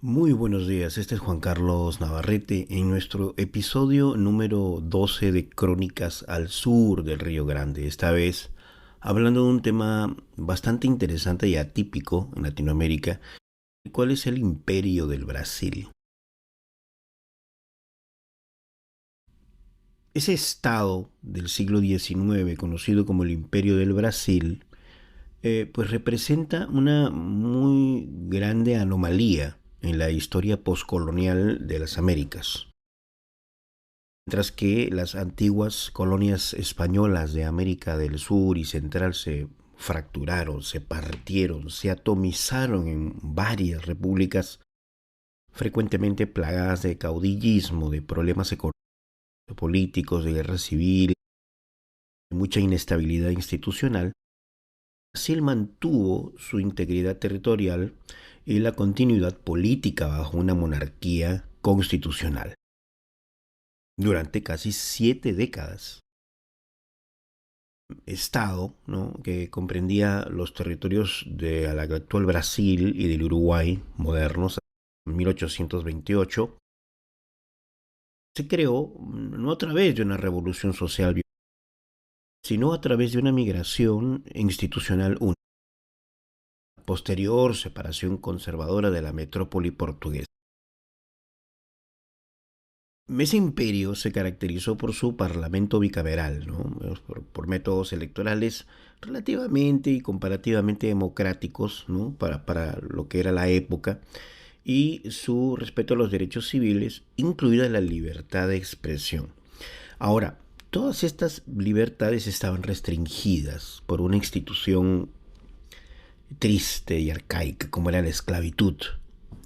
Muy buenos días, este es Juan Carlos Navarrete en nuestro episodio número 12 de Crónicas al Sur del Río Grande. Esta vez hablando de un tema bastante interesante y atípico en Latinoamérica, ¿cuál es el Imperio del Brasil? Ese estado del siglo XIX, conocido como el Imperio del Brasil, pues representa una muy grande anomalía en la historia postcolonial de las Américas. Mientras que las antiguas colonias españolas de América del Sur y Central se fracturaron, se partieron, se atomizaron en varias repúblicas frecuentemente plagadas de caudillismo, de problemas económicos, políticos, de guerra civil, de mucha inestabilidad institucional. Brasil mantuvo su integridad territorial y la continuidad política bajo una monarquía constitucional durante casi 7 décadas. Estado, ¿no?, que comprendía los territorios del actual Brasil y del Uruguay modernos, en 1828, se creó no a través de una revolución social, sino a través de una migración institucional única, posterior separación conservadora de la metrópoli portuguesa. Ese imperio se caracterizó por su parlamento bicameral, ¿no?, por métodos electorales relativamente y comparativamente democráticos, ¿no?, para lo que era la época, y su respeto a los derechos civiles, incluida la libertad de expresión. Ahora, todas estas libertades estaban restringidas por una institución triste y arcaica como era la esclavitud,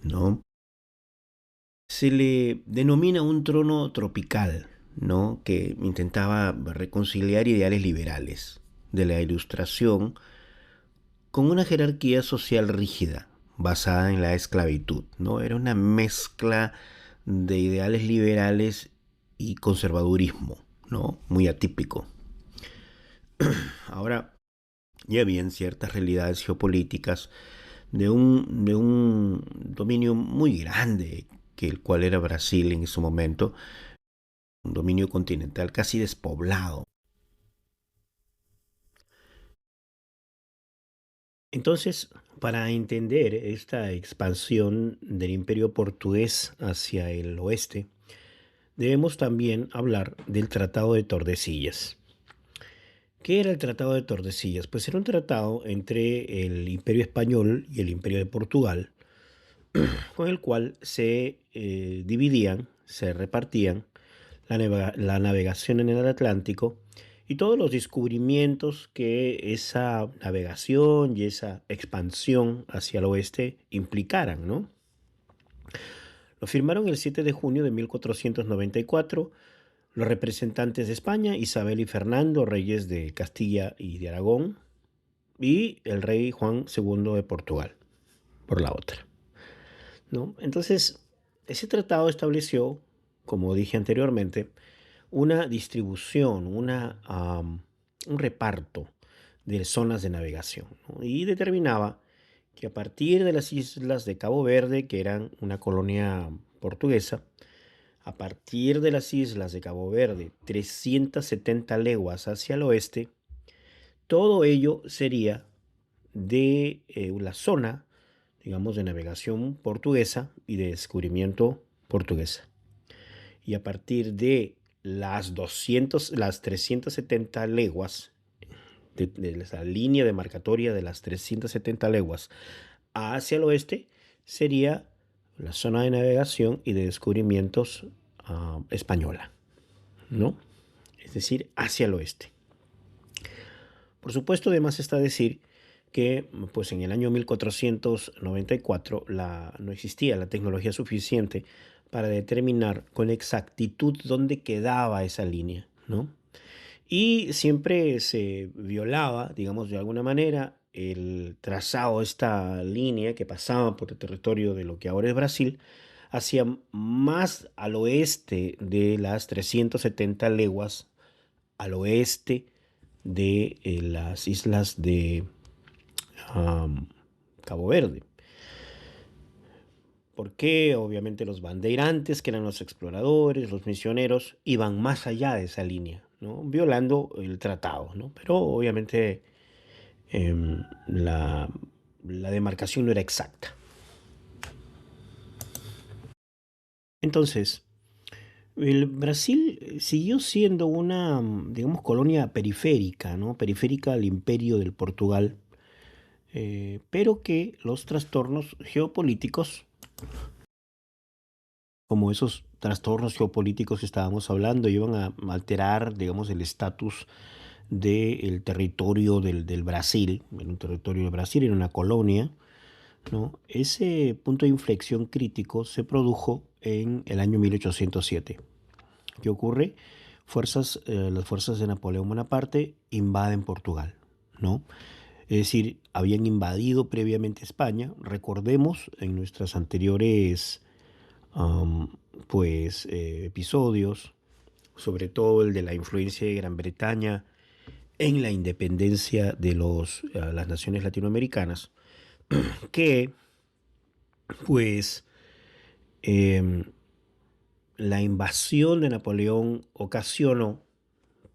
¿no? Se le denomina un trono tropical, ¿no?, que intentaba reconciliar ideales liberales de la Ilustración con una jerarquía social rígida basada en la esclavitud, ¿no? Era una mezcla de ideales liberales y conservadurismo, ¿no?, muy atípico. Ahora, ya habían ciertas realidades geopolíticas de un dominio muy grande, que el cual era Brasil en ese momento, un dominio continental casi despoblado. Entonces, para entender esta expansión del imperio portugués hacia el oeste, debemos también hablar del Tratado de Tordesillas. ¿Qué era el Tratado de Tordesillas? Pues era un tratado entre el Imperio Español y el Imperio de Portugal, con el cual se dividían, se repartían la navegación en el Atlántico y todos los descubrimientos que esa navegación y esa expansión hacia el oeste implicaran, ¿no? Lo firmaron el 7 de junio de 1494 los representantes de España, Isabel y Fernando, reyes de Castilla y de Aragón, y el rey Juan II de Portugal, por la otra, ¿no? Entonces, ese tratado estableció, como dije anteriormente, una distribución, un reparto de zonas de navegación, ¿no? Y determinaba que a partir de las islas de Cabo Verde, que eran una colonia portuguesa, a partir de las islas de Cabo Verde, 370 leguas hacia el oeste, todo ello sería de la zona, digamos, de navegación portuguesa y de descubrimiento portuguesa. Y a partir de las 370 leguas, de esa línea demarcatoria de las 370 leguas hacia el oeste, sería la zona de navegación y de descubrimientos española, ¿no? Es decir, hacia el oeste. Por supuesto, además está decir que pues en el año 1494 no existía la tecnología suficiente para determinar con exactitud dónde quedaba esa línea, ¿no? Y siempre se violaba, digamos, de alguna manera, el trazado de esta línea que pasaba por el territorio de lo que ahora es Brasil, hacia más al oeste de las 370 leguas, al oeste de las islas de Cabo Verde. Porque obviamente los bandeirantes, que eran los exploradores, los misioneros, iban más allá de esa línea, ¿no? Violando el tratado, ¿no? Pero obviamente la demarcación no era exacta. Entonces, el Brasil siguió siendo una, digamos, colonia periférica, ¿no? Periférica al imperio del Portugal, pero que los trastornos geopolíticos, como esos trastornos geopolíticos que estábamos hablando, iban a alterar, digamos, el estatus del territorio del Brasil, en un territorio del Brasil, era una colonia, ¿no? Ese punto de inflexión crítico se produjo en el año 1807. ¿Qué ocurre? Las fuerzas de Napoleón Bonaparte invaden Portugal, ¿no? Es decir, habían invadido previamente España. Recordemos en nuestras anteriores episodios, sobre todo el de la influencia de Gran Bretaña en la independencia de las naciones latinoamericanas, que pues eh, la invasión de Napoleón ocasionó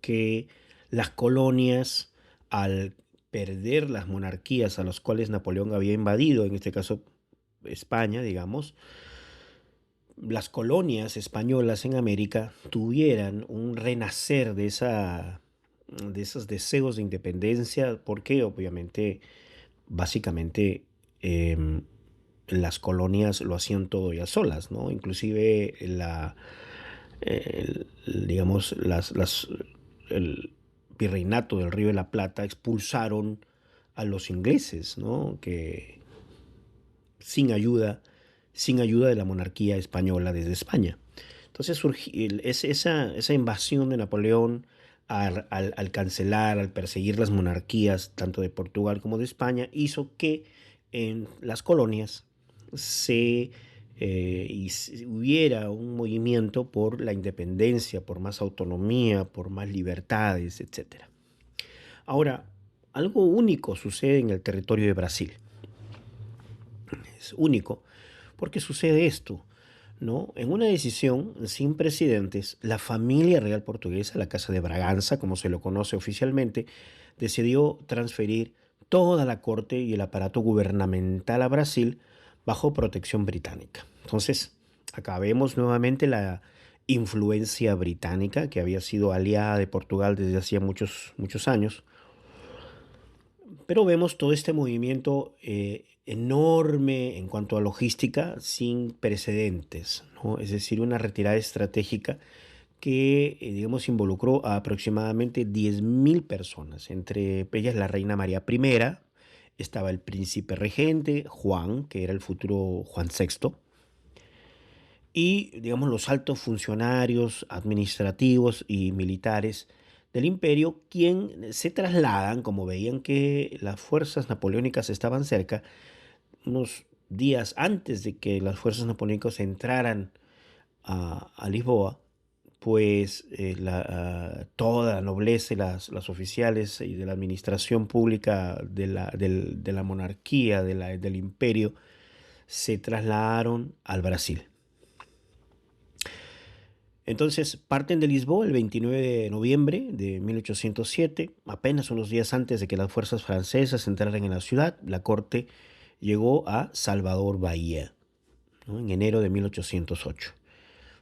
que las colonias, al perder las monarquías a las cuales Napoleón había invadido, en este caso España, digamos, las colonias españolas en América tuvieran un renacer de esos deseos de independencia, porque obviamente, básicamente, em, las colonias lo hacían todo ya solas, ¿no? Inclusive digamos, el virreinato del Río de la Plata expulsaron a los ingleses, ¿no? Que sin ayuda, sin ayuda de la monarquía española desde España. Entonces esa invasión de Napoleón al cancelar, al perseguir las monarquías, tanto de Portugal como de España, hizo que en las colonias hubiera un movimiento por la independencia, por más autonomía, por más libertades, etcétera. Ahora, algo único sucede en el territorio de Brasil. Es único porque sucede esto, ¿no? En una decisión sin precedentes, la familia real portuguesa, la Casa de Braganza, como se lo conoce oficialmente, decidió transferir toda la corte y el aparato gubernamental a Brasil bajo protección británica. Entonces, acá vemos nuevamente la influencia británica que había sido aliada de Portugal desde hacía muchos, muchos años, pero vemos todo este movimiento enorme en cuanto a logística sin precedentes, ¿no? Es decir, una retirada estratégica que, digamos, involucró a aproximadamente 10.000 personas, entre ellas la reina María I, estaba el príncipe regente Juan, que era el futuro Juan VI, y, digamos, los altos funcionarios administrativos y militares del imperio, quien se trasladan, como veían que las fuerzas napoleónicas estaban cerca, unos días antes de que las fuerzas napoleónicas entraran a Lisboa, pues toda la nobleza y las oficiales y de la administración pública de la monarquía, del imperio, se trasladaron al Brasil. Entonces parten de Lisboa el 29 de noviembre de 1807, apenas unos días antes de que las fuerzas francesas entraran en la ciudad. La corte llegó a Salvador Bahía, ¿no? En enero de 1808,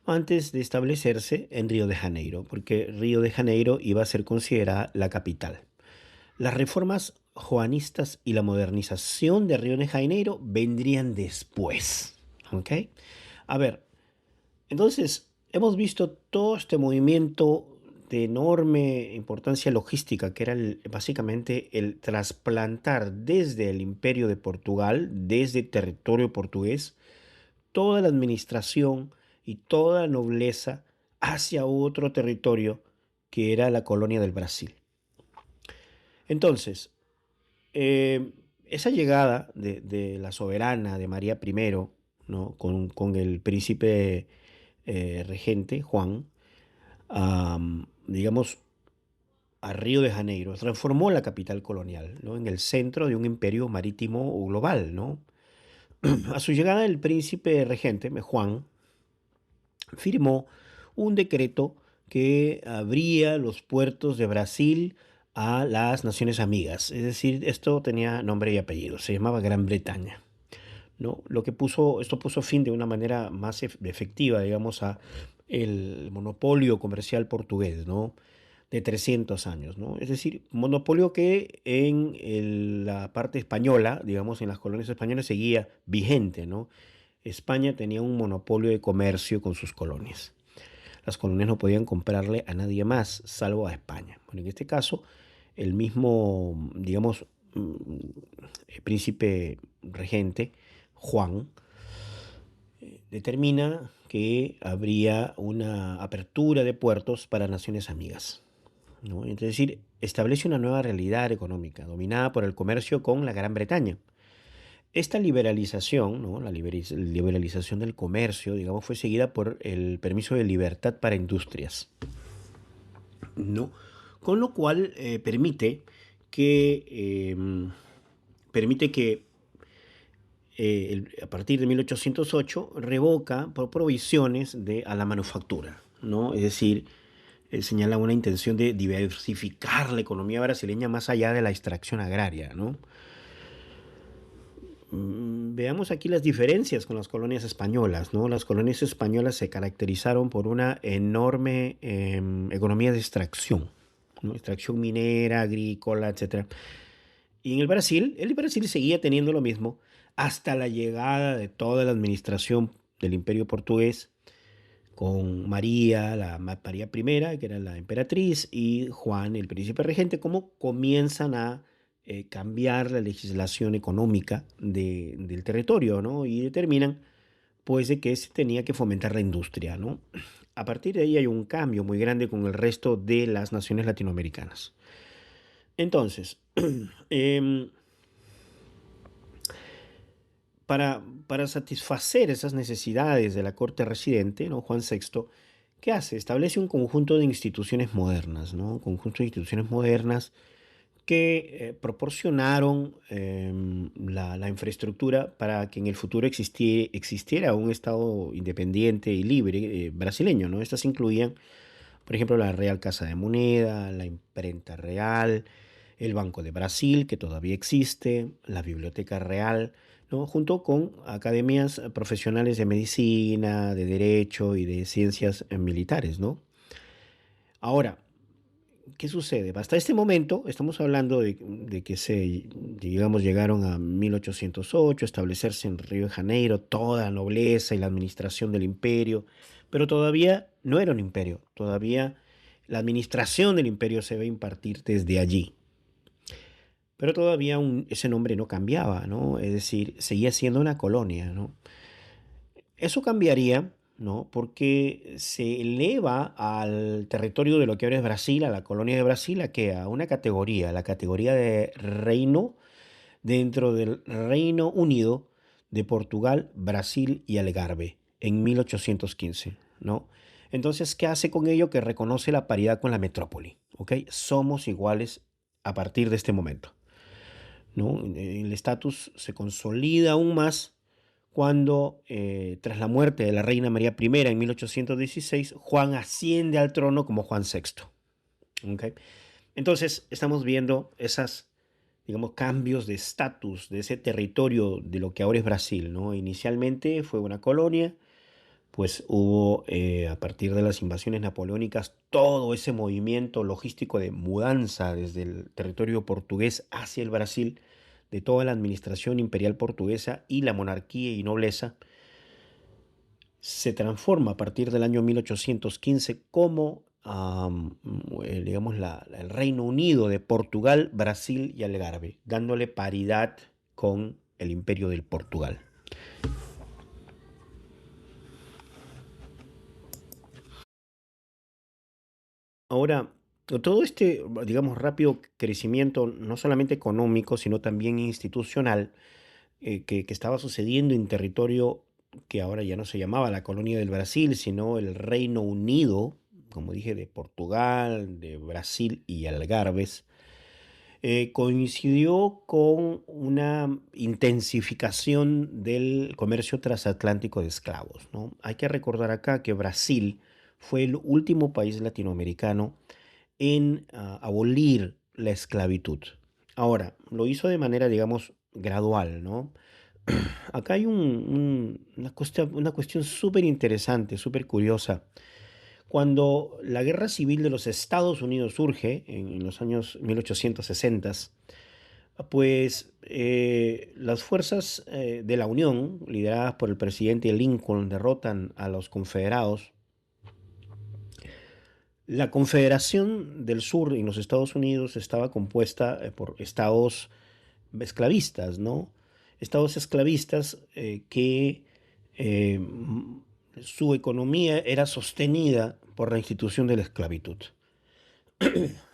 antes de establecerse en Río de Janeiro, porque Río de Janeiro iba a ser considerada la capital. Las reformas juanistas y la modernización de Río de Janeiro vendrían después. ¿Ok? A ver, entonces, hemos visto todo este movimiento de enorme importancia logística, que era básicamente el trasplantar desde el imperio de Portugal, desde territorio portugués, toda la administración y toda la nobleza hacia otro territorio que era la colonia del Brasil. Entonces, esa llegada de la soberana de María I, ¿no? Con el príncipe regente, Juan, digamos, a Río de Janeiro, transformó la capital colonial, ¿no? En el centro de un imperio marítimo global, ¿no? A su llegada, el príncipe regente, Juan, firmó un decreto que abría los puertos de Brasil a las naciones amigas. Es decir, esto tenía nombre y apellido, se llamaba Gran Bretaña, ¿no? Esto puso fin de una manera más efectiva, digamos, a el monopolio comercial portugués, ¿no? De 300 años, ¿no? Es decir, monopolio que en la parte española, digamos, en las colonias españolas seguía vigente, ¿no? España tenía un monopolio de comercio con sus colonias. Las colonias no podían comprarle a nadie más, salvo a España. Bueno, en este caso, el mismo, digamos, príncipe regente, Juan, determina que habría una apertura de puertos para naciones amigas, ¿no? Es decir, establece una nueva realidad económica dominada por el comercio con la Gran Bretaña. Esta liberalización, ¿no? La liberalización del comercio, digamos, fue seguida por el permiso de libertad para industrias, ¿no? Con lo cual permite que a partir de 1808 revoca por provisiones a la manufactura, ¿no? Es decir, señala una intención de diversificar la economía brasileña más allá de la extracción agraria, ¿no? Veamos aquí las diferencias con las colonias españolas, ¿no? Las colonias españolas se caracterizaron por una enorme economía de extracción, ¿no? Extracción minera, agrícola, etcétera. Y en el Brasil seguía teniendo lo mismo hasta la llegada de toda la administración del Imperio Portugués con María, María I, que era la emperatriz, y Juan, el príncipe regente, cómo comienzan a cambiar la legislación económica del territorio, ¿no? Y determinan, pues, de que se tenía que fomentar la industria, ¿no? A partir de ahí hay un cambio muy grande con el resto de las naciones latinoamericanas. Entonces, em, para satisfacer esas necesidades de la corte residente, ¿no? Juan VI, ¿qué hace? Establece un conjunto de instituciones modernas, ¿no? Un conjunto de instituciones modernas que proporcionaron la infraestructura para que en el futuro existiera un Estado independiente y libre brasileño, ¿no? Estas incluían, por ejemplo, la Real Casa de Moneda, la Imprenta Real, el Banco de Brasil, que todavía existe, la Biblioteca Real, ¿no? Junto con academias profesionales de medicina, de derecho y de ciencias militares, ¿no? Ahora, ¿qué sucede? Hasta este momento estamos hablando de que digamos, llegaron a 1808, establecerse en Río de Janeiro, toda la nobleza y la administración del imperio, pero todavía no era un imperio, todavía la administración del imperio se va a impartir desde allí. Pero todavía ese nombre no cambiaba, ¿no? Es decir, seguía siendo una colonia, ¿no? Eso cambiaría, ¿no? Porque se eleva al territorio de lo que ahora es Brasil, a la colonia de Brasil, a una categoría, la categoría de reino dentro del Reino Unido de Portugal, Brasil y Algarve en 1815, ¿no? Entonces, ¿qué hace con ello? Que reconoce la paridad con la metrópoli, ¿ok? Somos iguales a partir de este momento, ¿no? El estatus se consolida aún más cuando, tras la muerte de la reina María I en 1816, Juan asciende al trono como Juan VI. ¿Ok? Entonces, estamos viendo esas, digamos, cambios de estatus de ese territorio de lo que ahora es Brasil, ¿no? Inicialmente fue una colonia, pues hubo, a partir de las invasiones napoleónicas, todo ese movimiento logístico de mudanza desde el territorio portugués hacia el Brasil, de toda la administración imperial portuguesa y la monarquía y nobleza, se transforma a partir del año 1815 como, digamos, el Reino Unido de Portugal, Brasil y Algarve, dándole paridad con el Imperio del Portugal. Ahora, todo este, digamos, rápido crecimiento, no solamente económico, sino también institucional, que estaba sucediendo en territorio que ahora ya no se llamaba la colonia del Brasil, sino el Reino Unido, como dije, de Portugal, de Brasil y Algarves, coincidió con una intensificación del comercio transatlántico de esclavos, ¿no? Hay que recordar acá que Brasil fue el último país latinoamericano en abolir la esclavitud. Ahora, lo hizo de manera, digamos, gradual, ¿no? Acá hay una cuestión súper interesante, súper curiosa. Cuando la Guerra Civil de los Estados Unidos surge en los años 1860, pues las fuerzas de la Unión, lideradas por el presidente Lincoln, derrotan a los confederados. La Confederación del Sur en los Estados Unidos estaba compuesta por estados esclavistas, ¿no? Estados esclavistas que eh, su economía era sostenida por la institución de la esclavitud.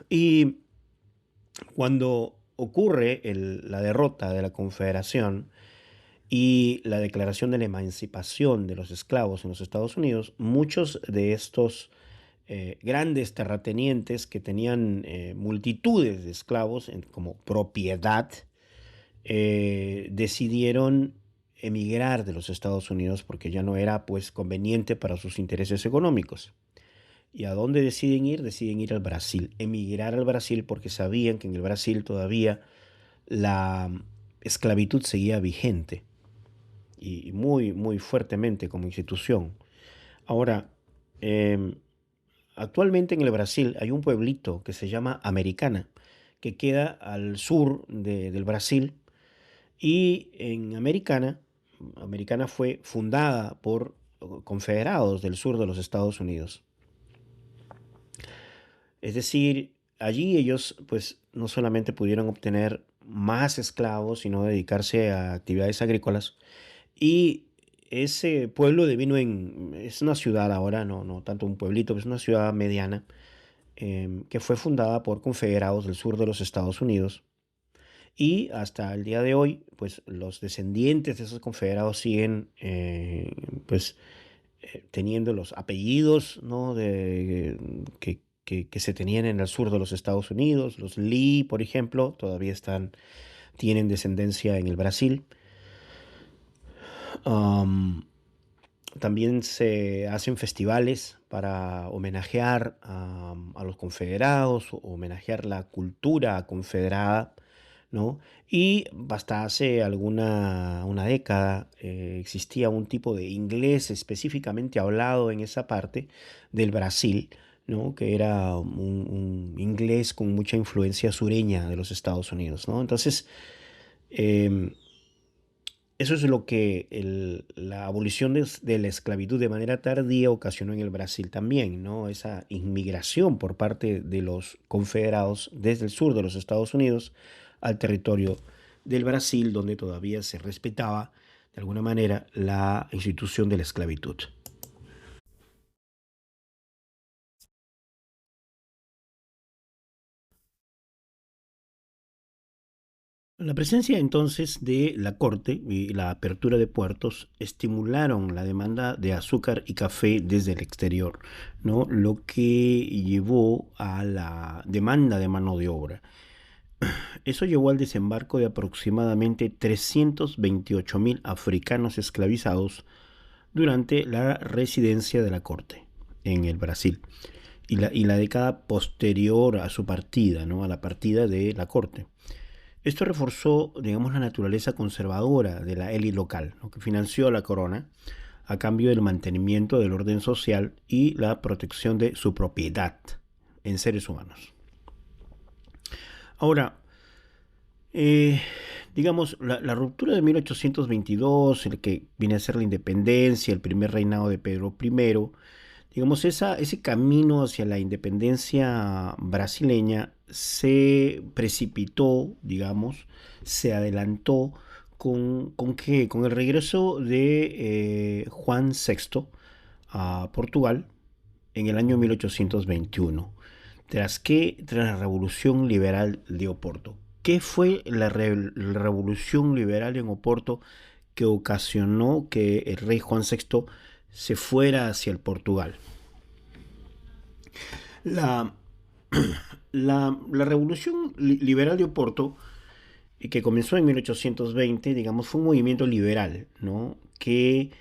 Y cuando ocurre la derrota de la Confederación y la declaración de la emancipación de los esclavos en los Estados Unidos, muchos de estos grandes terratenientes que tenían multitudes de esclavos como propiedad, decidieron emigrar de los Estados Unidos porque ya no era pues conveniente para sus intereses económicos. ¿Y a dónde deciden ir? Deciden ir al Brasil, emigrar al Brasil porque sabían que en el Brasil todavía la esclavitud seguía vigente y muy, muy fuertemente como institución. Ahora, em, actualmente en el Brasil hay un pueblito que se llama Americana, que queda al sur del Brasil. Y en Americana, Americana fue fundada por confederados del sur de los Estados Unidos. Es decir, allí ellos pues no solamente pudieron obtener más esclavos, sino dedicarse a actividades agrícolas. Y ese pueblo devino es una ciudad ahora, no tanto un pueblito, es una ciudad mediana, que fue fundada por confederados del sur de los Estados Unidos. Y hasta el día de hoy, pues los descendientes de esos confederados siguen pues teniendo los apellidos, ¿no? Que se tenían en el sur de los Estados Unidos. Los Lee, por ejemplo, todavía tienen descendencia en el Brasil. Am, También se hacen festivales para homenajear a los confederados, homenajear la cultura confederada, ¿no? Y hasta hace una década existía un tipo de inglés específicamente hablado en esa parte del Brasil, ¿no? Que era un inglés con mucha influencia sureña de los Estados Unidos, ¿no? Entonces, em, eso es lo que la abolición de la esclavitud de manera tardía ocasionó en el Brasil también, ¿no? Esa inmigración por parte de los confederados desde el sur de los Estados Unidos al territorio del Brasil, donde todavía se respetaba de alguna manera la institución de la esclavitud. La presencia entonces de la corte y la apertura de puertos estimularon la demanda de azúcar y café desde el exterior, ¿no? Lo que llevó a la demanda de mano de obra. Eso llevó al desembarco de aproximadamente 328.000 africanos esclavizados durante la residencia de la corte en el Brasil y la década posterior a su partida, ¿no? A la partida de la corte. Esto reforzó, digamos, la naturaleza conservadora de la élite local, ¿no? Que financió a la corona a cambio del mantenimiento del orden social y la protección de su propiedad en seres humanos. Ahora, eh, digamos, la ruptura de 1822, el que viene a ser la independencia, el primer reinado de Pedro I, digamos, ese camino hacia la independencia brasileña se precipitó, digamos, se adelantó ¿con qué? Con el regreso de Juan VI a Portugal en el año 1821. Tras la Revolución Liberal de Oporto. ¿Qué fue la Revolución Liberal en Oporto que ocasionó que el rey Juan VI se fuera hacia el Portugal? La, La revolución liberal de Oporto, que comenzó en 1820, digamos, fue un movimiento liberal, ¿no? Que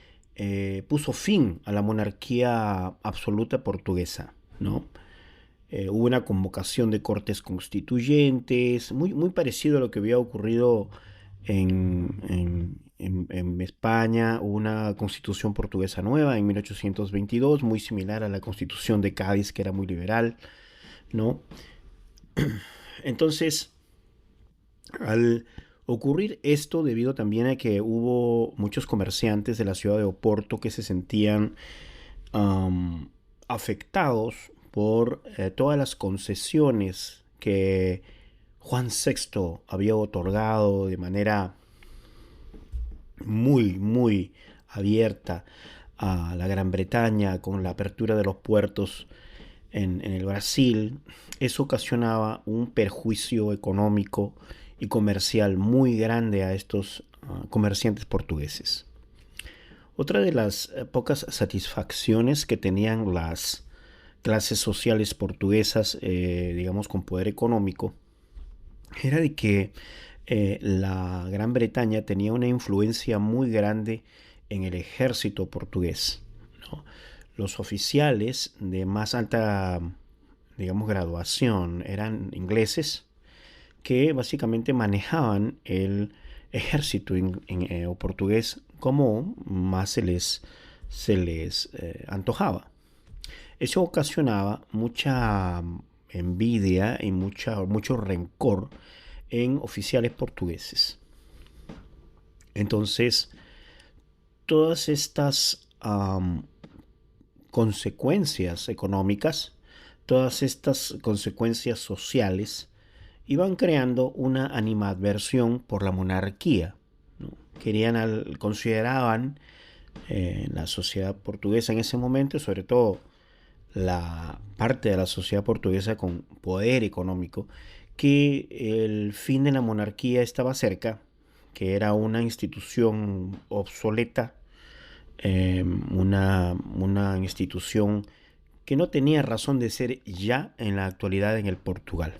puso fin a la monarquía absoluta portuguesa, ¿no? Hubo una convocación de cortes constituyentes, muy parecido a lo que había ocurrido en España. Hubo una constitución portuguesa nueva en 1822, muy similar a la constitución de Cádiz, que era muy liberal, ¿no? Entonces, al ocurrir esto, debido también a que hubo muchos comerciantes de la ciudad de Oporto que se sentían um, afectados por todas las concesiones que Juan VI había otorgado de manera muy abierta a la Gran Bretaña con la apertura de los puertos en el Brasil. Eso ocasionaba un perjuicio económico y comercial muy grande a estos comerciantes portugueses. Otra de las pocas satisfacciones que tenían las clases sociales portuguesas, digamos, con poder económico, era de que la Gran Bretaña tenía una influencia muy grande en el ejército portugués, ¿no? Los oficiales de más alta, digamos, graduación eran ingleses que básicamente manejaban el ejército o portugués como más se les antojaba. Eso ocasionaba mucha envidia y mucho rencor en oficiales portugueses. Entonces, todas estas consecuencias económicas, todas estas consecuencias sociales, iban creando una animadversión por la monarquía, ¿no? Consideraban la sociedad portuguesa en ese momento, sobre todo la parte de la sociedad portuguesa con poder económico, que el fin de la monarquía estaba cerca, que era una institución obsoleta, una institución que no tenía razón de ser ya en la actualidad en el Portugal.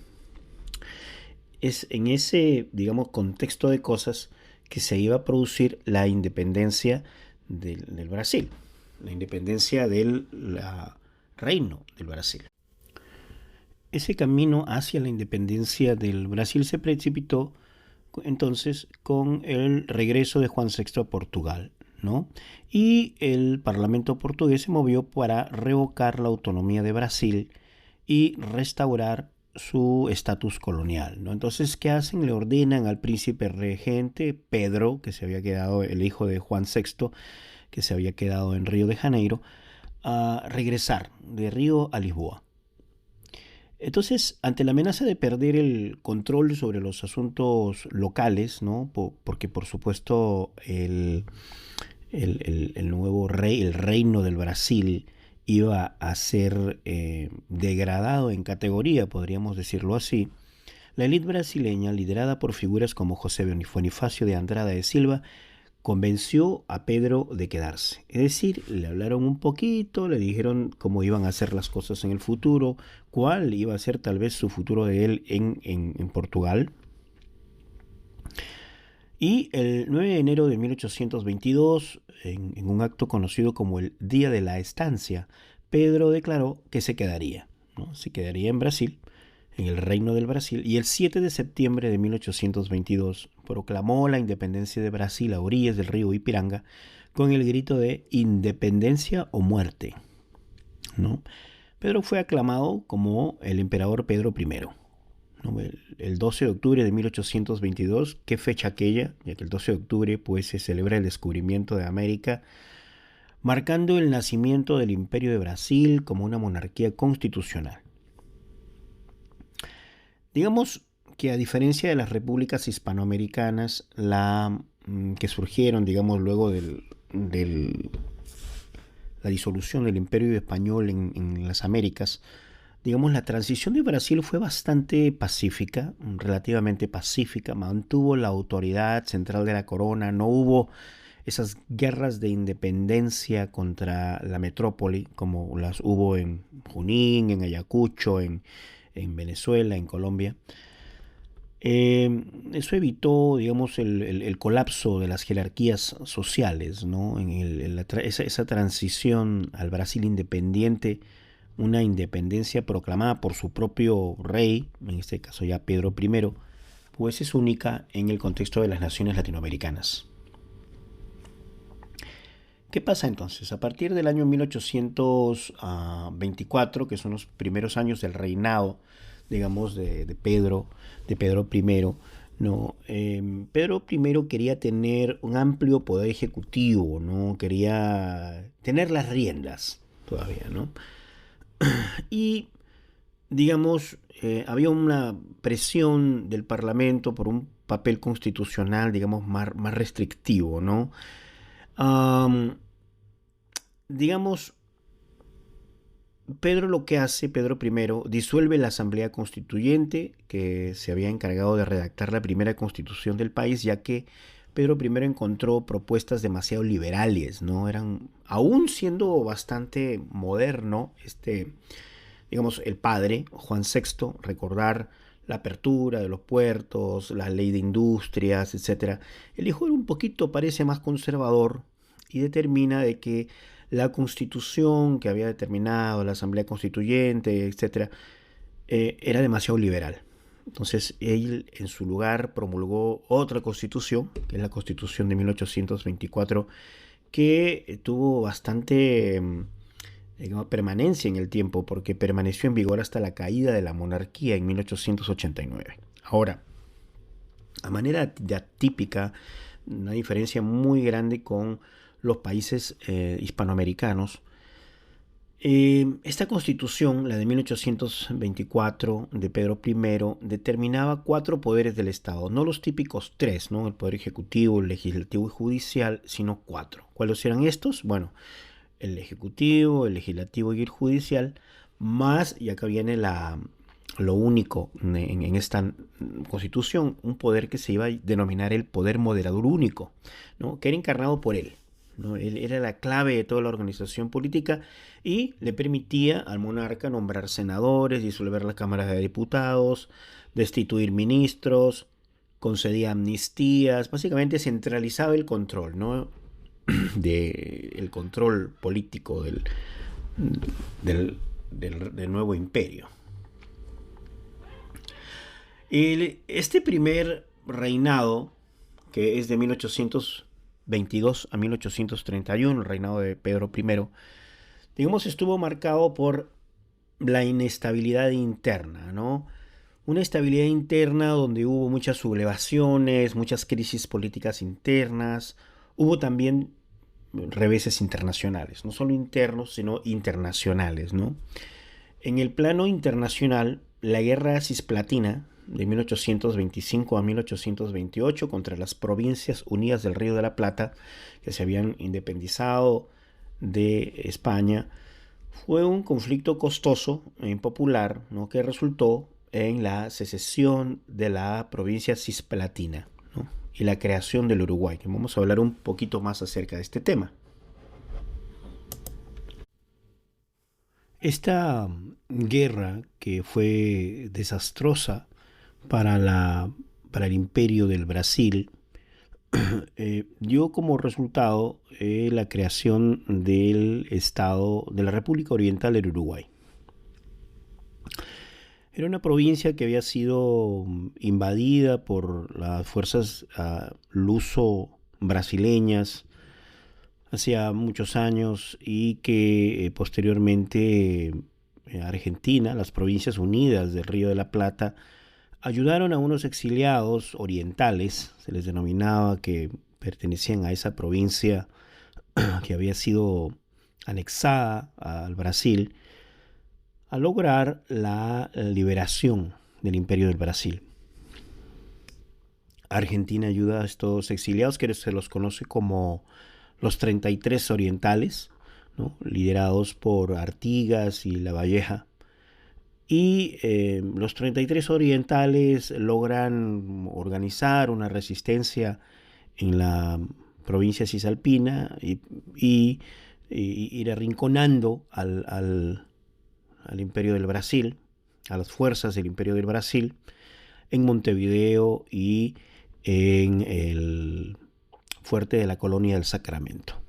Es en ese, digamos, contexto de cosas que se iba a producir la independencia del Brasil, la independencia del reino del Brasil. Ese camino hacia la independencia del Brasil se precipitó entonces con el regreso de Juan VI a Portugal, ¿no? Y el Parlamento portugués se movió para revocar la autonomía de Brasil y restaurar su estatus colonial, ¿no? Entonces, ¿qué hacen? Le ordenan al príncipe regente Pedro, que se había quedado, el hijo de Juan VI, que se había quedado en Río de Janeiro, a regresar de Río a Lisboa. Entonces, ante la amenaza de perder el control sobre los asuntos locales, ¿no? Porque por supuesto el nuevo rey, el reino del Brasil, iba a ser degradado en categoría, podríamos decirlo así, la élite brasileña, liderada por figuras como José Bonifacio de Andrada de Silva, convenció a Pedro de quedarse. Es decir, le hablaron un poquito, le dijeron cómo iban a hacer las cosas en el futuro, cuál iba a ser tal vez su futuro de él en Portugal. Y el 9 de enero de 1822, en un acto conocido como el Día de la Estancia, Pedro declaró que se quedaría, ¿no? Se quedaría en Brasil, en el Reino del Brasil, y el 7 de septiembre de 1822 proclamó la independencia de Brasil a orillas del río Ipiranga con el grito de independencia o muerte, ¿no? Pedro fue aclamado como el emperador Pedro I, ¿no? El 12 de octubre de 1822, ¿qué fecha aquella? Ya que el 12 de octubre pues, se celebra el descubrimiento de América, marcando el nacimiento del Imperio de Brasil como una monarquía constitucional. Digamos que a diferencia de las repúblicas hispanoamericanas, que surgieron, digamos, luego la disolución del Imperio Español en las Américas, digamos, la transición de Brasil fue bastante pacífica, relativamente pacífica, mantuvo la autoridad central de la corona, no hubo esas guerras de independencia contra la metrópoli como las hubo en Junín, en Ayacucho, en en Venezuela, en Colombia. Eso evitó, digamos, el colapso de las jerarquías sociales, ¿no? Esa transición al Brasil independiente, una independencia proclamada por su propio rey, en este caso ya Pedro I, pues es única en el contexto de las naciones latinoamericanas. ¿Qué pasa entonces? A partir del año 1824, que son los primeros años del reinado, digamos, de Pedro I, ¿no? Pedro I quería tener un amplio poder ejecutivo, ¿no? Quería tener las riendas todavía, ¿no? Y, digamos, había una presión del Parlamento por un papel constitucional, digamos, más restrictivo, ¿no? Um, digamos, Pedro I, disuelve la Asamblea Constituyente que se había encargado de redactar la primera constitución del país, ya que Pedro I encontró propuestas demasiado liberales, ¿no? Eran, aún siendo bastante moderno, digamos, el padre, Juan VI, recordar la apertura de los puertos, la ley de industrias, etcétera. El hijo era un poquito, parece, más conservador y determina de que la constitución que había determinado la Asamblea Constituyente, etcétera, era demasiado liberal. Entonces él en su lugar promulgó otra constitución, que es la constitución de 1824, que tuvo bastante digamos, permanencia en el tiempo, porque permaneció en vigor hasta la caída de la monarquía en 1889. Ahora, a manera atípica, una diferencia muy grande con los países hispanoamericanos. Esta constitución, la de 1824 de Pedro I, determinaba 4 poderes del Estado, no los típicos 3, ¿no? El poder ejecutivo, el legislativo y judicial, sino 4. ¿Cuáles eran estos? Bueno, el ejecutivo, el legislativo y el judicial, más, y acá viene lo único en esta constitución, un poder que se iba a denominar el poder moderador único, ¿no? Que era encarnado por él, ¿no? Él era la clave de toda la organización política y le permitía al monarca nombrar senadores, disolver las cámaras de diputados, destituir ministros, concedía amnistías, básicamente centralizaba el control, ¿no? El control político del nuevo imperio. Este primer reinado, que es de 1822 a 1831, el reinado de Pedro I, digamos, estuvo marcado por la inestabilidad interna, ¿no? Una estabilidad interna donde hubo muchas sublevaciones, muchas crisis políticas internas, hubo también reveses internacionales, no solo internos, sino internacionales, ¿no? En el plano internacional, la guerra cisplatina de 1825 a 1828 contra las provincias unidas del Río de la Plata, que se habían independizado de España, fue un conflicto costoso e impopular, ¿no? Que resultó en la secesión de la provincia cisplatina, ¿no? Y la creación del Uruguay, que vamos a hablar un poquito más acerca de este tema. Esta guerra, que fue desastrosa para, para el imperio del Brasil, dio como resultado la creación del Estado de la República Oriental del Uruguay. Era una provincia que había sido invadida por las fuerzas luso-brasileñas hacía muchos años y que posteriormente Argentina, las Provincias Unidas del Río de la Plata, ayudaron a unos exiliados orientales, se les denominaba, que pertenecían a esa provincia que había sido anexada al Brasil, a lograr la liberación del Imperio del Brasil. Argentina ayuda a estos exiliados, que se los conoce como los 33 orientales, ¿no? Liderados por Artigas y Lavalleja. Y los 33 orientales logran organizar una resistencia en la provincia cisalpina y ir arrinconando al imperio del Brasil, a las fuerzas del Imperio del Brasil en Montevideo y en el fuerte de la Colonia del Sacramento.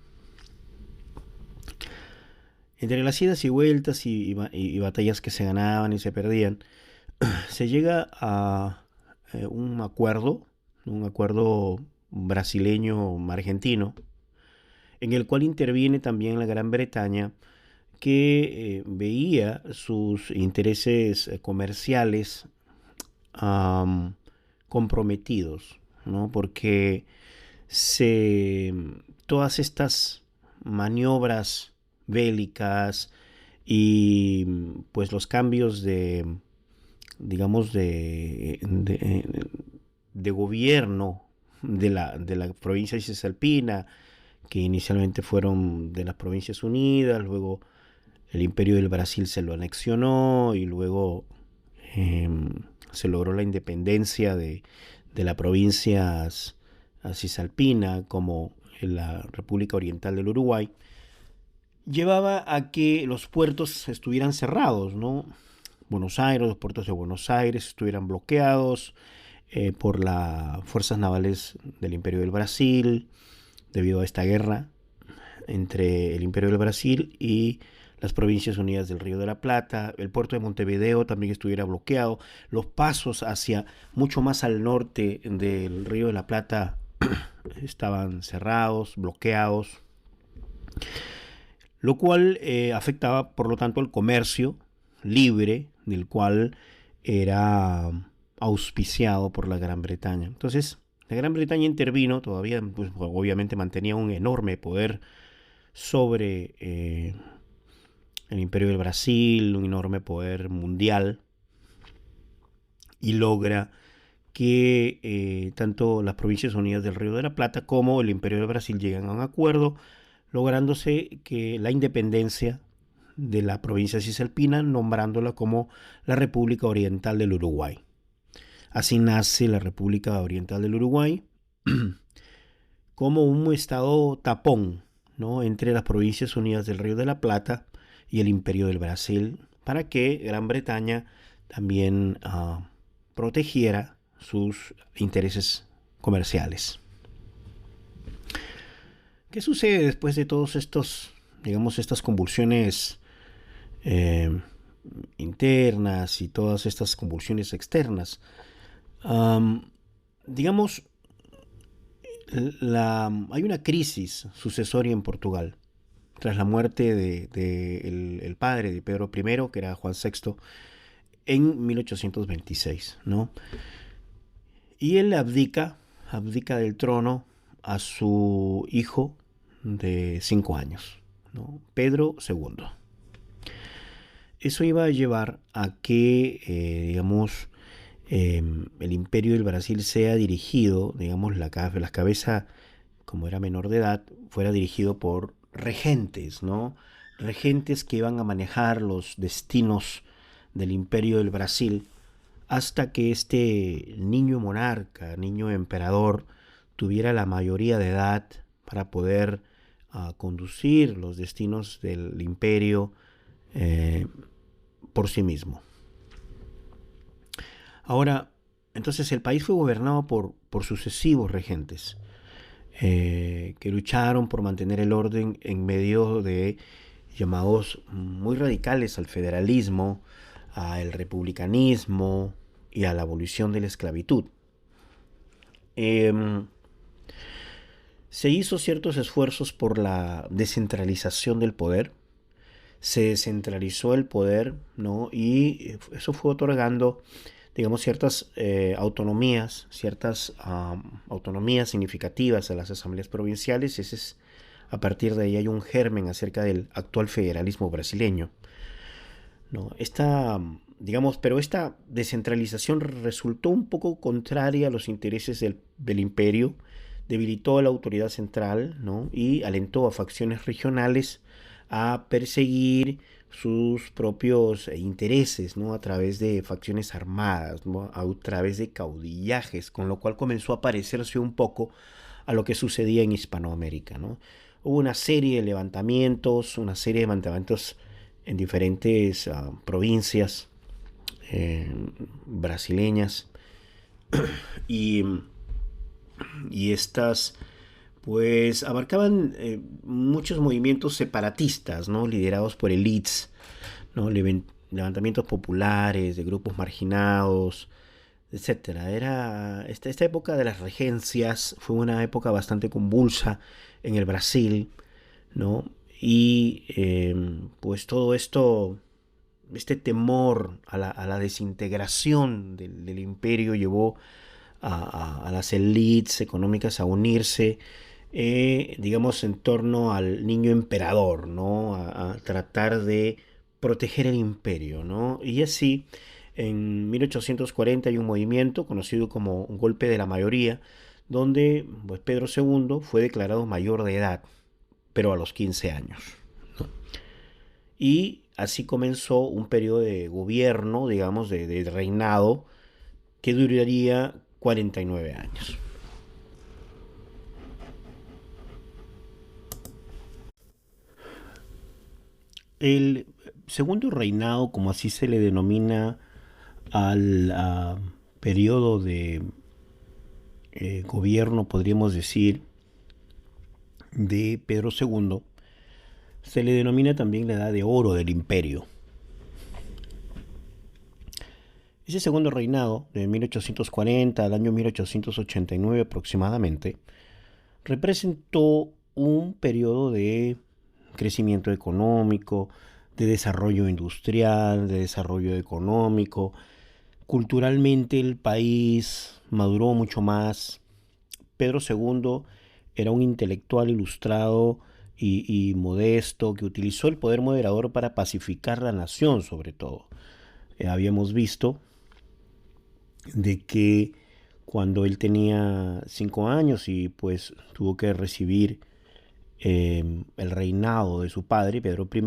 Entre las idas y vueltas y batallas que se ganaban y se perdían, se llega a un acuerdo brasileño-argentino, en el cual interviene también la Gran Bretaña, que veía sus intereses comerciales um, comprometidos, ¿no? Porque se, todas estas maniobras bélicas y pues los cambios digamos, de gobierno de la provincia de Cisalpina, que inicialmente fueron de las Provincias Unidas, luego el Imperio del Brasil se lo anexionó y luego eh, se logró la independencia de la provincia cisalpina como en la República Oriental del Uruguay, llevaba a que los puertos estuvieran cerrados, ¿no? Buenos Aires, los puertos de Buenos Aires estuvieran bloqueados por las fuerzas navales del Imperio del Brasil, debido a esta guerra entre el Imperio del Brasil y las Provincias Unidas del Río de la Plata. El puerto de Montevideo también estuviera bloqueado. Los pasos hacia mucho más al norte del Río de la Plata estaban cerrados, bloqueados, lo cual afectaba, por lo tanto, el comercio libre, del cual era auspiciado por la Gran Bretaña. Entonces, la Gran Bretaña intervino, todavía, pues, obviamente mantenía un enorme poder sobre el Imperio del Brasil, un enorme poder mundial, y logra que tanto las Provincias Unidas del Río de la Plata como el Imperio del Brasil llegan a un acuerdo, lográndose que la independencia de la provincia cisalpina, nombrándola como la República Oriental del Uruguay. Así nace la República Oriental del Uruguay como un estado tapón, ¿no?, entre las Provincias Unidas del Río de la Plata y el Imperio del Brasil, para que Gran Bretaña también protegiera sus intereses comerciales. ¿Qué sucede después de todos estos, digamos, estas convulsiones internas y todas estas convulsiones externas? Digamos, hay una crisis sucesoria en Portugal tras la muerte el padre de Pedro I, que era Juan VI, en 1826, ¿no? Y él abdica del trono a su hijo de 5 años, ¿no?, Pedro II. Eso iba a llevar a que, digamos, el Imperio del Brasil sea dirigido, digamos, la cabeza, como era menor de edad, fuera dirigido por regentes, ¿no? Regentes que iban a manejar los destinos del Imperio del Brasil hasta que este niño monarca, niño emperador, tuviera la mayoría de edad para poder conducir los destinos del imperio por sí mismo. Ahora, entonces el país fue gobernado por sucesivos regentes que lucharon por mantener el orden en medio de llamados muy radicales al federalismo, al republicanismo y a la abolición de la esclavitud. Se hizo ciertos esfuerzos por la descentralización del poder. Se descentralizó el poder, ¿no? Y eso fue otorgando, digamos, ciertas autonomías significativas a las asambleas provinciales. A partir de ahí hay un germen acerca del actual federalismo brasileño, ¿no? Pero esta descentralización resultó un poco contraria a los intereses del imperio, debilitó a la autoridad central, ¿no?, y alentó a facciones regionales a perseguir sus propios intereses, ¿no?, a través de facciones armadas, ¿no?, a través de caudillajes, con lo cual comenzó a parecerse un poco a lo que sucedía en Hispanoamérica, ¿no? Hubo una serie de levantamientos en diferentes provincias eh, brasileñas, y, y estas pues abarcaban muchos movimientos separatistas, ¿no? Liderados por élites, ¿no? Levantamientos populares de grupos marginados, etcétera. Esta época de las regencias fue una época bastante convulsa en el Brasil, ¿no? Y pues todo esto, este temor a la desintegración del imperio llevó a las élites económicas a unirse, digamos, en torno al niño emperador, ¿no? A tratar de proteger el imperio, ¿no? Y así, en 1840 hay un movimiento conocido como un golpe de la mayoría, donde pues, Pedro II fue declarado mayor de edad, pero a los 15 años, ¿no? Y así comenzó un periodo de gobierno, digamos, de reinado, que duraría 49 años. El segundo reinado, como así se le denomina al periodo de gobierno, podríamos decir, de Pedro II, se le denomina también la edad de oro del imperio. Ese segundo reinado, de 1840 al año 1889 aproximadamente, representó un periodo de crecimiento económico, de desarrollo industrial, de desarrollo económico. Culturalmente el país maduró mucho más. Pedro II era un intelectual ilustrado y modesto que utilizó el poder moderador para pacificar la nación, sobre todo. Habíamos visto de que cuando él tenía 5 años y pues tuvo que recibir el reinado de su padre, Pedro I,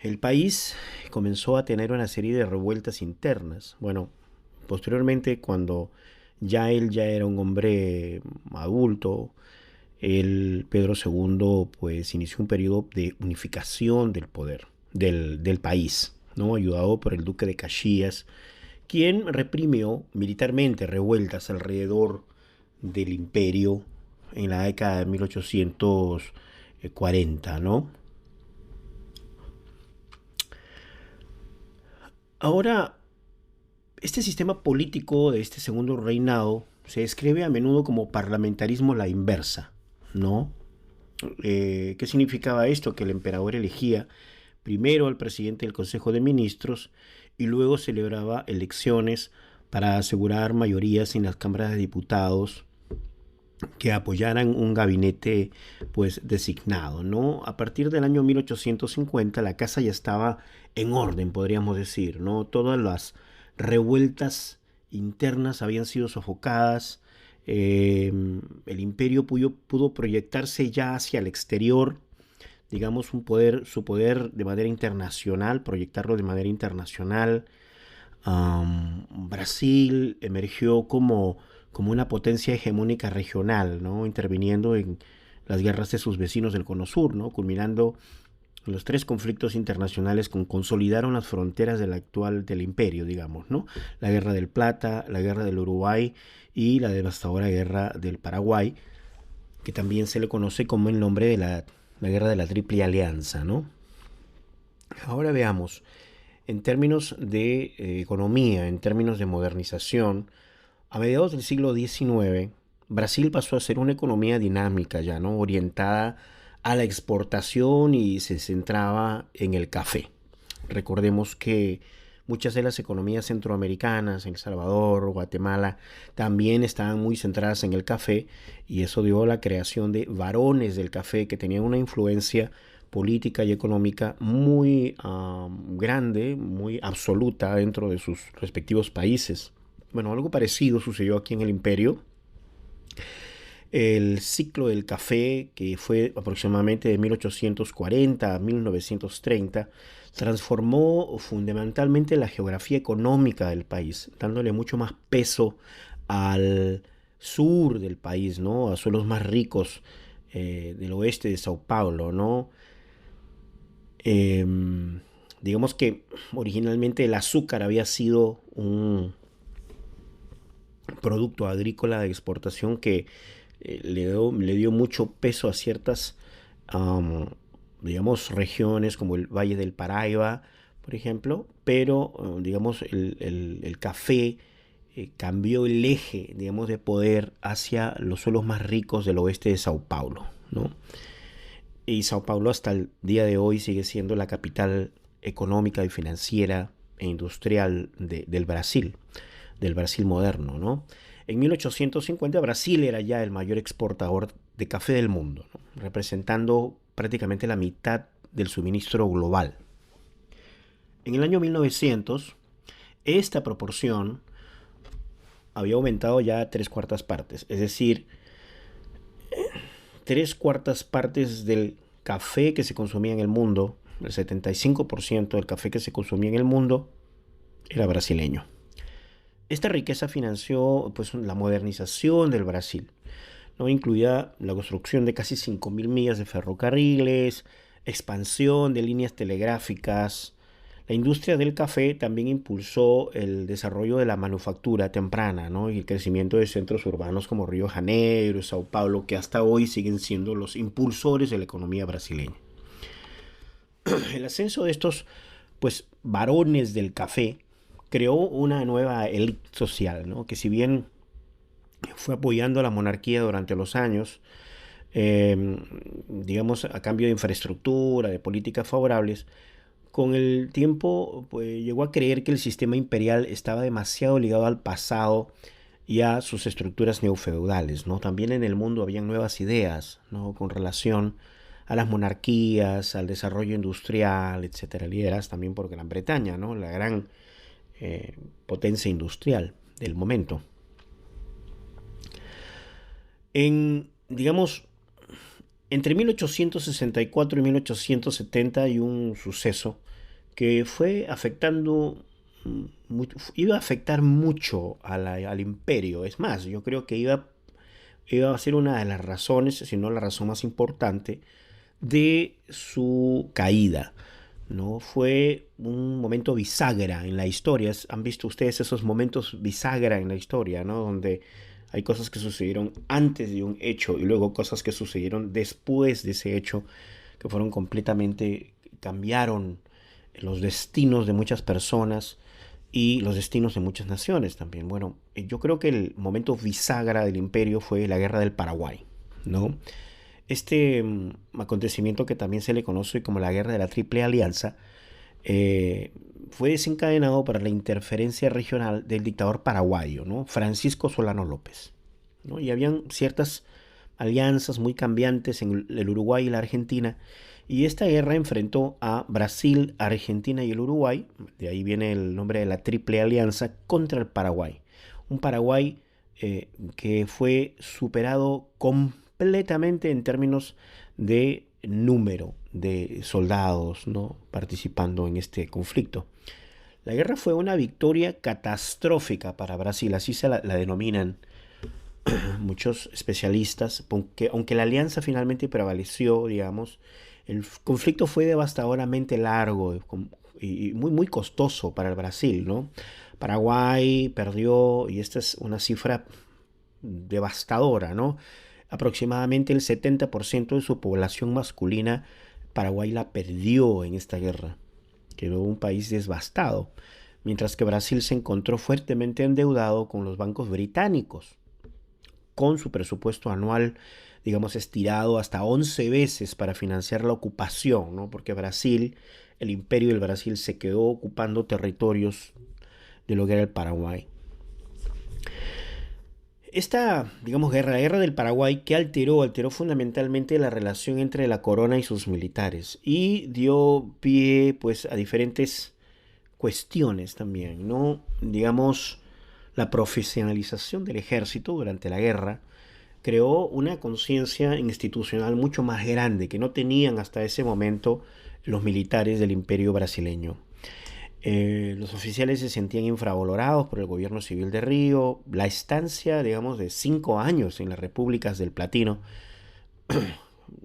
el país comenzó a tener una serie de revueltas internas. Bueno, posteriormente cuando él ya era un hombre adulto, el Pedro II pues inició un periodo de unificación del poder del país, ¿no? Ayudado por el duque de Caxias, quien reprimió militarmente revueltas alrededor del imperio en la década de 1840, ¿no? Ahora, este sistema político de este segundo reinado se describe a menudo como parlamentarismo a la inversa, ¿no? ¿Qué significaba esto? Que el emperador elegía primero al presidente del Consejo de Ministros y luego celebraba elecciones para asegurar mayorías en las cámaras de diputados que apoyaran un gabinete pues designado, ¿no? A partir del año 1850 la casa ya estaba en orden, podríamos decir, ¿no? Todas las revueltas internas habían sido sofocadas, el imperio pudo proyectarse ya hacia el exterior, digamos, su poder de manera internacional, proyectarlo de manera internacional. Brasil emergió como una potencia hegemónica regional, ¿no? Interviniendo en las guerras de sus vecinos del Cono Sur, ¿no? Culminando los tres conflictos internacionales consolidaron las fronteras del imperio, digamos, ¿no? La Guerra del Plata, la Guerra del Uruguay y la devastadora Guerra del Paraguay, que también se le conoce como el nombre de la Guerra de la Triple Alianza, ¿no? Ahora veamos, en términos de economía, en términos de modernización, a mediados del siglo XIX, Brasil pasó a ser una economía dinámica ya, ¿no? Orientada a la exportación y se centraba en el café. Recordemos que muchas de las economías centroamericanas, El Salvador, Guatemala, también estaban muy centradas en el café y eso dio a la creación de varones del café que tenían una influencia política y económica muy grande, muy absoluta dentro de sus respectivos países. Bueno, algo parecido sucedió aquí en el imperio. El ciclo del café, que fue aproximadamente de 1840 a 1930, transformó fundamentalmente la geografía económica del país, dándole mucho más peso al sur del país, ¿no? A suelos más ricos del oeste de Sao Paulo, ¿no? Eh, Digamos que originalmente el azúcar había sido un producto agrícola de exportación que le dio mucho peso a ciertas, am, digamos, regiones como el Valle del Paraiba, por ejemplo, pero, digamos, el café cambió el eje, digamos, de poder hacia los suelos más ricos del oeste de Sao Paulo, ¿no? Y Sao Paulo hasta el día de hoy sigue siendo la capital económica y financiera e industrial del Brasil moderno, ¿no? En 1850 Brasil era ya el mayor exportador de café del mundo, ¿no? Representando prácticamente la mitad del suministro global. En el año 1900, esta proporción había aumentado ya a tres cuartas partes, es decir, tres cuartas partes del café que se consumía en el mundo, el 75% del café que se consumía en el mundo era brasileño. Esta riqueza financió pues, la modernización del Brasil, ¿no? Incluía la construcción de casi 5.000 millas de ferrocarriles, expansión de líneas telegráficas. La industria del café también impulsó el desarrollo de la manufactura temprana, ¿no? Y el crecimiento de centros urbanos como Río de Janeiro, Sao Paulo, que hasta hoy siguen siendo los impulsores de la economía brasileña. El ascenso de estos pues, varones del café creó una nueva élite social, ¿no? Que si bien fue apoyando a la monarquía durante los años, eh, digamos, a cambio de infraestructura, de políticas favorables, con el tiempo pues, llegó a creer que el sistema imperial estaba demasiado ligado al pasado y a sus estructuras neofeudales, ¿no? También en el mundo habían nuevas ideas, ¿no? Con relación a las monarquías, al desarrollo industrial, etcétera, lideradas también por Gran Bretaña, ¿no? La gran potencia industrial del momento. Digamos, entre 1864 y 1870 hay un suceso que fue afectando, iba a afectar mucho al imperio. Es más, yo creo que iba a ser una de las razones, si no la razón más importante, de su caída, ¿no? Fue un momento bisagra en la historia. Han visto ustedes esos momentos bisagra en la historia, ¿no? Donde hay cosas que sucedieron antes de un hecho y luego cosas que sucedieron después de ese hecho que fueron completamente, cambiaron los destinos de muchas personas y los destinos de muchas naciones también. Bueno, yo creo que el momento bisagra del imperio fue la Guerra del Paraguay, ¿no? Este acontecimiento que también se le conoce como la Guerra de la Triple Alianza fue desencadenado por la interferencia regional del dictador paraguayo, ¿no? Francisco Solano López, ¿no? Y habían ciertas alianzas muy cambiantes en el Uruguay y la Argentina, y esta guerra enfrentó a Brasil, Argentina y el Uruguay, de ahí viene el nombre de la Triple Alianza, contra el Paraguay. Un Paraguay que fue superado completamente en términos de número de soldados, ¿no? Participando en este conflicto. La guerra fue una victoria catastrófica para Brasil, así la denominan muchos especialistas, aunque la alianza finalmente prevaleció, digamos, el conflicto fue devastadoramente largo y muy, muy costoso para el Brasil, ¿no? Paraguay perdió, y esta es una cifra devastadora, ¿no? Aproximadamente el 70% de su población masculina, Paraguay la perdió en esta guerra. Quedó un país devastado, mientras que Brasil se encontró fuertemente endeudado con los bancos británicos, con su presupuesto anual, digamos, estirado hasta 11 veces para financiar la ocupación, ¿no? Porque Brasil, el imperio del Brasil se quedó ocupando territorios de lo que era el Paraguay. Esta, digamos, la guerra del Paraguay, que alteró fundamentalmente la relación entre la corona y sus militares y dio pie, pues, a diferentes cuestiones también, ¿no? Digamos, la profesionalización del ejército durante la guerra creó una conciencia institucional mucho más grande que no tenían hasta ese momento los militares del imperio brasileño. Los oficiales se sentían infravalorados por el gobierno civil de Río. La estancia, digamos, de 5 años en las repúblicas del Platino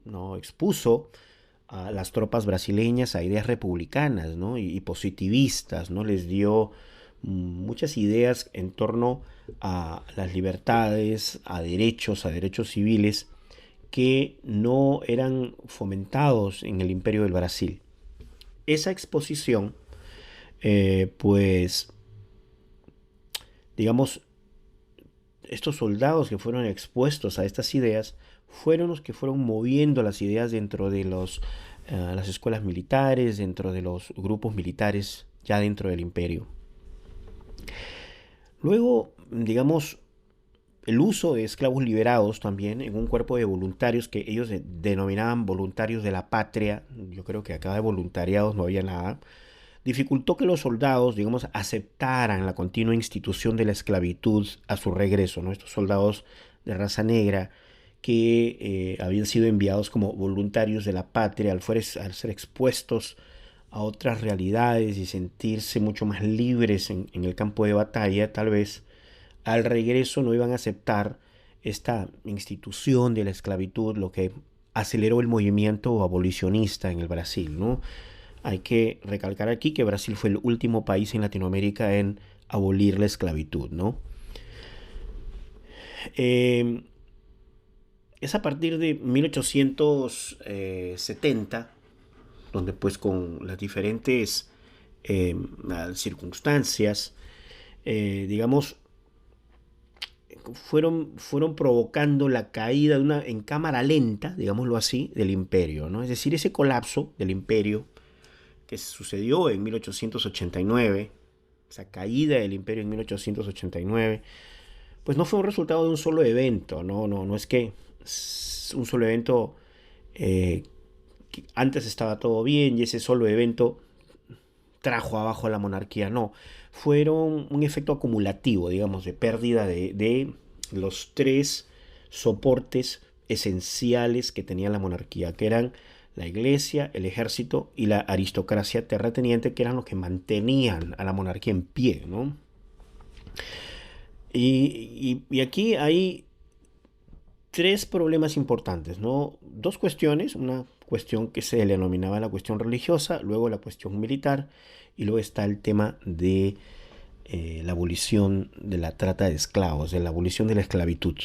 no expuso a las tropas brasileñas a ideas republicanas, ¿no? y positivistas, ¿no? Les dio muchas ideas en torno a las libertades, a derechos civiles que no eran fomentados en el Imperio del Brasil. Esa exposición, pues, digamos, estos soldados que fueron expuestos a estas ideas fueron los que fueron moviendo las ideas dentro de las escuelas militares, dentro de los grupos militares ya dentro del imperio. Luego, digamos, el uso de esclavos liberados también en un cuerpo de voluntarios que ellos denominaban voluntarios de la patria, yo creo que acá de voluntariados no había nada, dificultó que los soldados, digamos, aceptaran la continua institución de la esclavitud a su regreso, ¿no? Estos soldados de raza negra que habían sido enviados como voluntarios de la patria al ser expuestos a otras realidades y sentirse mucho más libres en el campo de batalla, tal vez al regreso no iban a aceptar esta institución de la esclavitud, lo que aceleró el movimiento abolicionista en el Brasil, ¿no? Hay que recalcar aquí que Brasil fue el último país en Latinoamérica en abolir la esclavitud, ¿no? Eh, es a partir de 1870, donde pues con las diferentes circunstancias, digamos, fueron provocando la caída de una en cámara lenta, digámoslo así, del imperio, ¿no? Es decir, ese colapso del imperio que sucedió en 1889, esa caída del imperio en 1889, pues no fue un resultado de un solo evento, no es que un solo evento, que antes estaba todo bien y ese solo evento trajo abajo a la monarquía, no, fueron un efecto acumulativo, digamos, de pérdida de los tres soportes esenciales que tenía la monarquía, que eran la iglesia, el ejército y la aristocracia terrateniente, que eran los que mantenían a la monarquía en pie, ¿no? Y aquí hay tres problemas importantes, ¿no? Dos cuestiones, una cuestión que se le denominaba la cuestión religiosa, luego la cuestión militar, y luego está el tema de la abolición de la trata de esclavos, de la abolición de la esclavitud.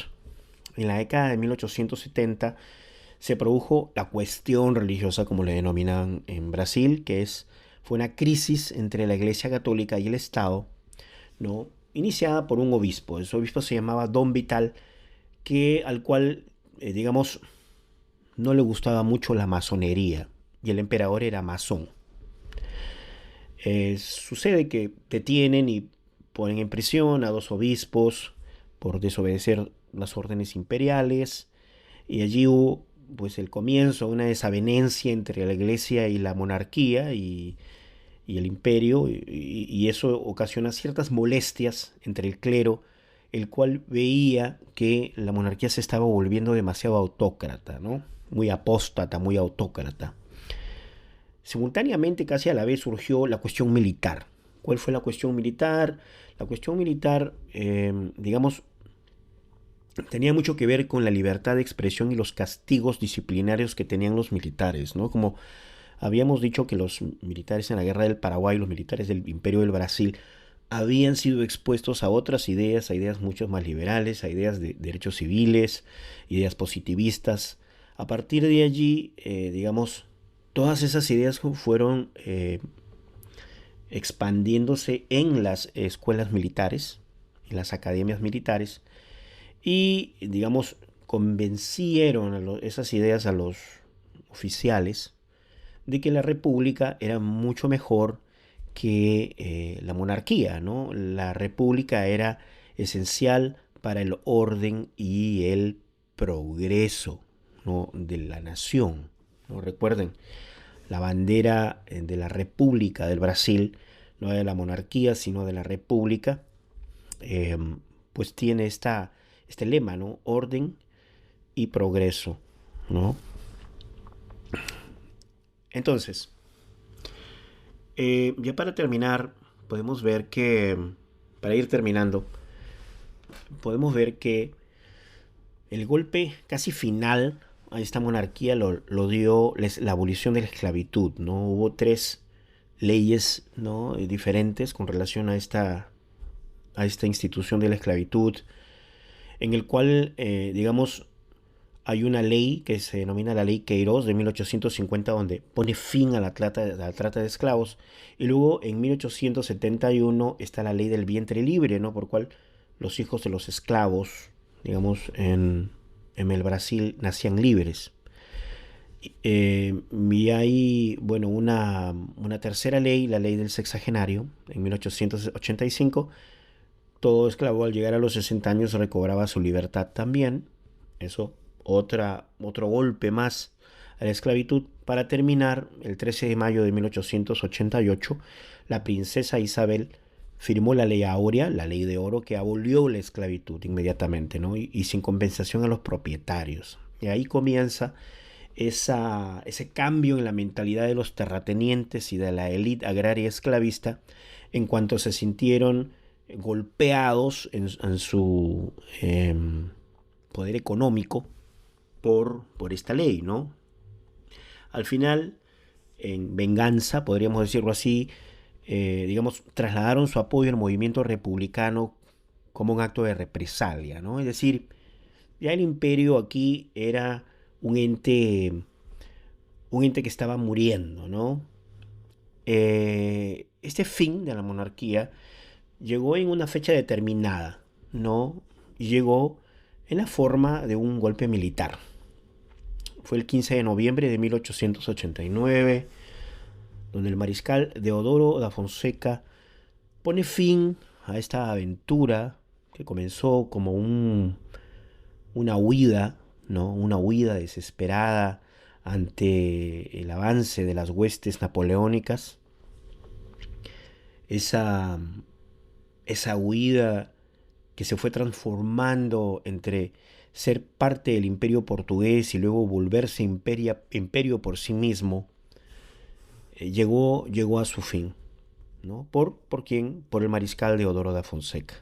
En la década de 1870 se produjo la cuestión religiosa, como le denominan en Brasil, fue una crisis entre la Iglesia Católica y el Estado, ¿no? Iniciada por un obispo. Ese obispo se llamaba Dom Vital, al cual, digamos, no le gustaba mucho la masonería, y el emperador era masón. Sucede que detienen y ponen en prisión a dos obispos por desobedecer las órdenes imperiales, y allí hubo pues el comienzo de una desavenencia entre la iglesia y la monarquía y el imperio, y eso ocasiona ciertas molestias entre el clero, el cual veía que la monarquía se estaba volviendo demasiado autócrata, ¿no? Muy apóstata, muy autócrata. Simultáneamente, casi a la vez, surgió la cuestión militar. ¿Cuál fue la cuestión militar? La cuestión militar, digamos, tenía mucho que ver con la libertad de expresión y los castigos disciplinarios que tenían los militares, ¿no? Como habíamos dicho que los militares en la guerra del Paraguay, los militares del Imperio del Brasil, habían sido expuestos a otras ideas, a ideas mucho más liberales, a ideas de derechos civiles, ideas positivistas. A partir de allí, digamos, todas esas ideas fueron expandiéndose en las escuelas militares, en las academias militares, y, digamos, convencieron esas ideas a los oficiales de que la república era mucho mejor que la monarquía, ¿no? La república era esencial para el orden y el progreso, ¿no? De la nación, ¿no? Recuerden, la bandera de la República del Brasil, no de la monarquía, sino de la República, eh, pues tiene este lema, ¿no? Orden y progreso, ¿no? Entonces, ya para terminar, podemos ver que, para ir terminando, podemos ver que el golpe casi final a esta monarquía lo dio la abolición de la esclavitud, ¿no? Hubo tres leyes, ¿no? Diferentes con relación a esta institución de la esclavitud, en el cual, digamos, hay una ley que se denomina la Ley Queiroz de 1850, donde pone fin a la trata de esclavos. Y luego en 1871 está la Ley del Vientre Libre, ¿no? Por cual los hijos de los esclavos, digamos, en el Brasil nacían libres. Y hay, bueno, una tercera ley, la ley del sexagenario, en 1885. Todo esclavo al llegar a los 60 años recobraba su libertad también. Eso, otro golpe más a la esclavitud. Para terminar, el 13 de mayo de 1888, la princesa Isabel firmó la ley áurea, la ley de oro, que abolió la esclavitud inmediatamente, ¿no? Y sin compensación a los propietarios. Y ahí comienza ese cambio en la mentalidad de los terratenientes y de la élite agraria esclavista en cuanto se sintieron golpeados en su poder económico por esta ley, ¿no? Al final, en venganza, podríamos decirlo así, digamos, trasladaron su apoyo al movimiento republicano como un acto de represalia, ¿no? Es decir, ya el imperio aquí era un ente, un ente que estaba muriendo, ¿no? Este fin de la monarquía llegó en una fecha determinada, ¿no? Llegó en la forma de un golpe militar. Fue el 15 de noviembre de 1889, donde el mariscal Deodoro da Fonseca pone fin a esta aventura que comenzó como una huida, ¿no? Una huida desesperada ante el avance de las huestes napoleónicas. Esa, esa huida que se fue transformando entre ser parte del imperio portugués y luego volverse imperio por sí mismo, llegó a su fin, ¿no? ¿Por quién? Por el mariscal Deodoro da Fonseca.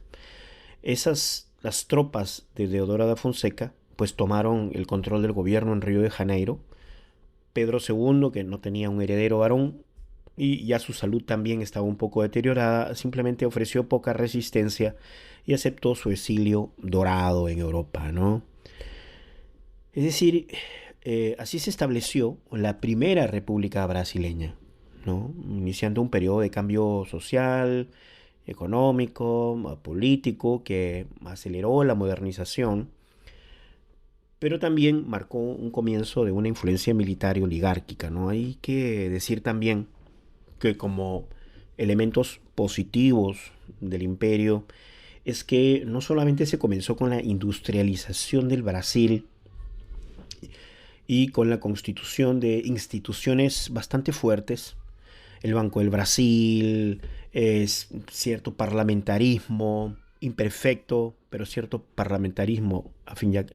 Las tropas de Deodoro da Fonseca, pues tomaron el control del gobierno en Río de Janeiro. Pedro II, que no tenía un heredero varón, y ya su salud también estaba un poco deteriorada, simplemente ofreció poca resistencia y aceptó su exilio dorado en Europa, ¿no? Es decir, así se estableció la primera república brasileña, ¿no? Iniciando un periodo de cambio social, económico, político, que aceleró la modernización, pero también marcó un comienzo de una influencia militar y oligárquica, ¿no? Hay que decir también que como elementos positivos del imperio es que no solamente se comenzó con la industrialización del Brasil y con la constitución de instituciones bastante fuertes, el Banco del Brasil, es cierto parlamentarismo imperfecto, pero cierto parlamentarismo a fin ya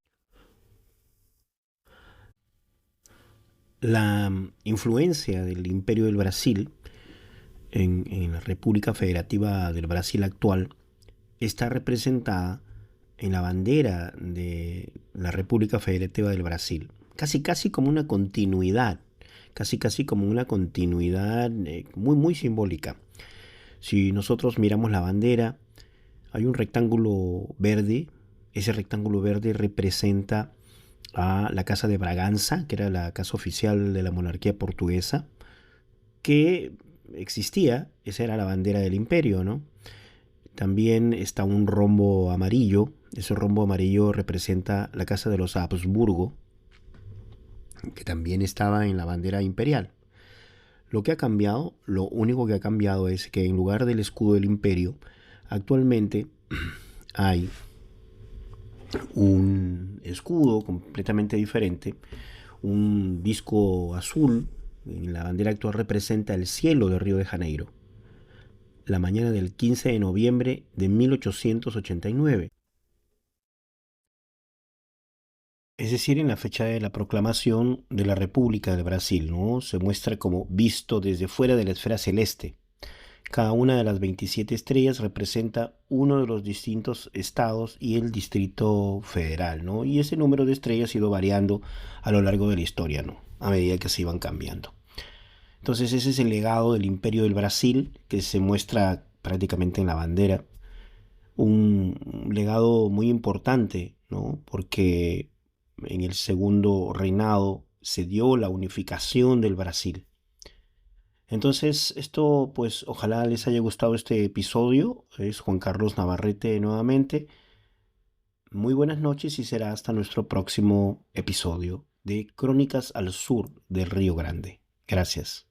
la influencia del Imperio del Brasil en la República Federativa del Brasil actual está representada en la bandera de la República Federativa del Brasil. Casi como una continuidad, casi como una continuidad muy simbólica. Si nosotros miramos la bandera, hay un rectángulo verde. Ese rectángulo verde representa a la Casa de Braganza, que era la casa oficial de la monarquía portuguesa, que existía, esa era la bandera del imperio, ¿no? También está un rombo amarillo, ese rombo amarillo representa la casa de los Habsburgo, que también estaba en la bandera imperial. Lo que ha cambiado, lo único que ha cambiado es que en lugar del escudo del imperio, actualmente hay un escudo completamente diferente, un disco azul. En la bandera actual representa el cielo de Río de Janeiro, la mañana del 15 de noviembre de 1889. Es decir, en la fecha de la proclamación de la República del Brasil, ¿no? Se muestra como visto desde fuera de la esfera celeste, Cada una de las 27 estrellas representa uno de los distintos estados y el Distrito Federal, ¿no? Y ese número de estrellas ha ido variando a lo largo de la historia, ¿no? A medida que se iban cambiando. Entonces ese es el legado del Imperio del Brasil que se muestra prácticamente en la bandera. Un legado muy importante, ¿no? Porque en el segundo reinado se dio la unificación del Brasil. Entonces, esto, pues, ojalá les haya gustado este episodio. Es Juan Carlos Navarrete nuevamente. Muy buenas noches y será hasta nuestro próximo episodio de Crónicas al Sur del Río Grande. Gracias.